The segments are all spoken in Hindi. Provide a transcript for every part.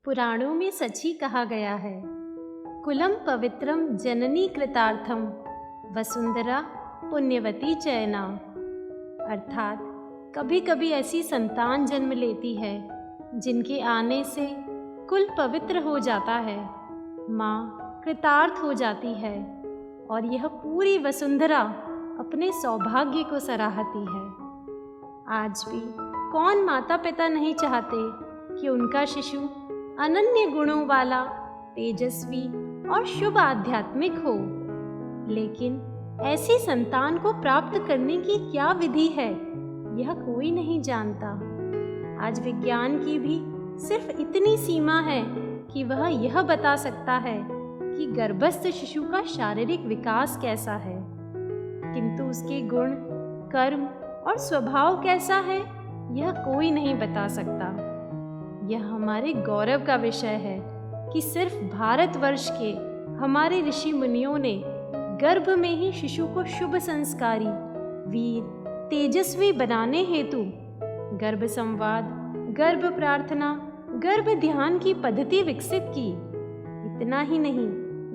पुराणों में सच ही कहा गया है, कुलम पवित्रम जननी कृतार्थम वसुंधरा पुण्यवती चयना। अर्थात कभी कभी ऐसी संतान जन्म लेती है जिनके आने से कुल पवित्र हो जाता है, माँ कृतार्थ हो जाती है और यह पूरी वसुंधरा अपने सौभाग्य को सराहती है। आज भी कौन माता पिता नहीं चाहते कि उनका शिशु अनन्य गुणों वाला, तेजस्वी और शुभ आध्यात्मिक हो, लेकिन ऐसी संतान को प्राप्त करने की क्या विधि है, यह कोई नहीं जानता। आज विज्ञान की भी सिर्फ इतनी सीमा है कि वह यह बता सकता है कि गर्भस्थ शिशु का शारीरिक विकास कैसा है, किंतु उसके गुण, कर्म और स्वभाव कैसा है, यह कोई नहीं बता सकता। यह हमारे गौरव का विषय है कि सिर्फ भारतवर्ष के हमारे ऋषि मुनियों ने गर्भ में ही शिशु को शुभ संस्कारी, वीर, तेजस्वी बनाने हेतु गर्भ संवाद, गर्भ प्रार्थना, गर्भ ध्यान की पद्धति विकसित की। इतना ही नहीं,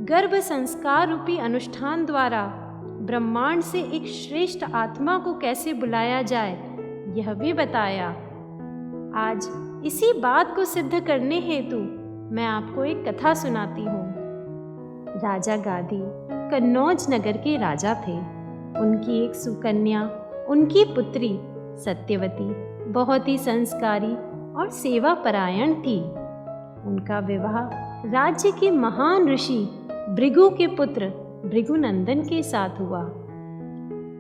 गर्भ संस्कार रूपी अनुष्ठान द्वारा ब्रह्मांड से एक श्रेष्ठ आत्मा को कैसे बुलाया जाए, यह भी बताया। आज इसी बात को सिद्ध करने हेतु मैं आपको एक कथा सुनाती हूँ। राजा गादी कन्नौज नगर के राजा थे। उनकी एक सुकन्या, उनकी पुत्री सत्यवती बहुत ही संस्कारी और सेवा परायण थी। उनका विवाह राज्य के महान ऋषि भृगु के पुत्र भृगुनंदन के साथ हुआ।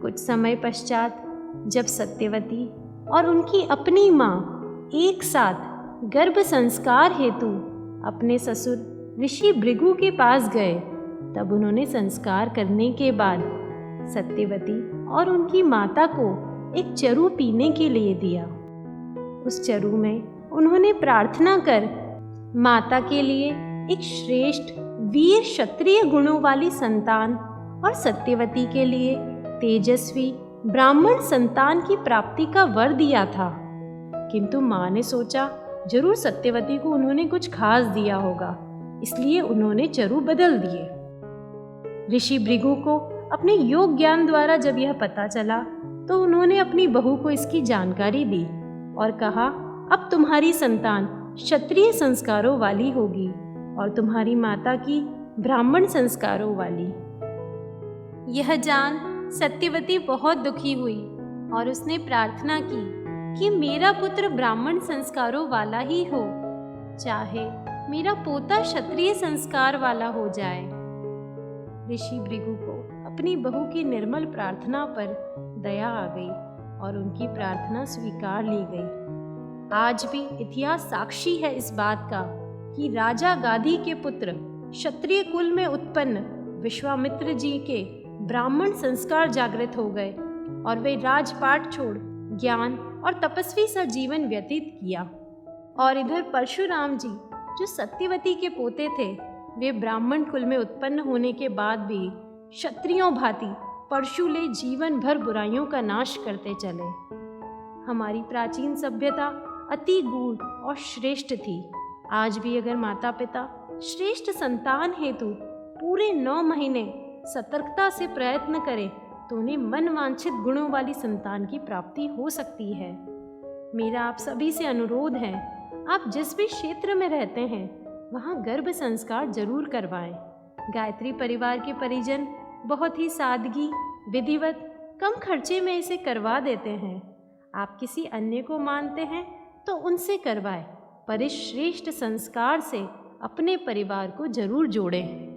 कुछ समय पश्चात जब सत्यवती और उनकी अपनी माँ एक साथ गर्भ संस्कार हेतु अपने ससुर ऋषि भृगु के पास गए, तब उन्होंने संस्कार करने के बाद सत्यवती और उनकी माता को एक चरु पीने के लिए दिया। उस चरु में उन्होंने प्रार्थना कर माता के लिए एक श्रेष्ठ वीर क्षत्रिय गुणों वाली संतान और सत्यवती के लिए तेजस्वी ब्राह्मण संतान की प्राप्ति का वर दिया था। किंतु माँ ने सोचा जरूर सत्यवती को उन्होंने कुछ खास दिया होगा, इसलिए उन्होंने चरु बदल दिए। ऋषि भृगु को अपने योग ज्ञान द्वारा जब यह पता चला तो उन्होंने अपनी बहू को इसकी जानकारी दी और कहा, अब तुम्हारी संतान क्षत्रिय संस्कारों वाली होगी और तुम्हारी माता की ब्राह्मण संस्कारों वाली। यह जान सत्यवती बहुत दुखी हुई और उसने प्रार्थना की कि मेरा पुत्र ब्राह्मण संस्कारों वाला ही हो, चाहे मेरा पोता क्षत्रिय संस्कार वाला हो जाए। ऋषि भृगु को अपनी बहू की निर्मल प्रार्थना पर दया आ गई और उनकी प्रार्थना स्वीकार ली गई। आज भी इतिहास साक्षी है इस बात का कि राजा गादी के पुत्र क्षत्रिय कुल में उत्पन्न विश्वामित्र जी के ब्राह्मण संस्कार जागृत हो गए और वे राजपाट छोड़ ज्ञान और तपस्वी सा जीवन व्यतीत किया। और इधर परशुराम जी जो सत्यवती के पोते थे, वे ब्राह्मण कुल में उत्पन्न होने के बाद भी क्षत्रियों भांति परशुले जीवन भर बुराइयों का नाश करते चले। हमारी प्राचीन सभ्यता अति गूढ़ और श्रेष्ठ थी। आज भी अगर माता पिता श्रेष्ठ संतान हेतु पूरे 9 महीने सतर्कता से प्रयत्न करें तो उन्हें मनवांछित गुणों वाली संतान की प्राप्ति हो सकती है। मेरा आप सभी से अनुरोध है, आप जिस भी क्षेत्र में रहते हैं वहाँ गर्भ संस्कार जरूर करवाएं। गायत्री परिवार के परिजन बहुत ही सादगी, विधिवत, कम खर्चे में इसे करवा देते हैं। आप किसी अन्य को मानते हैं तो उनसे करवाएं, पर इस श्रेष्ठ संस्कार से अपने परिवार को जरूर जोड़ें।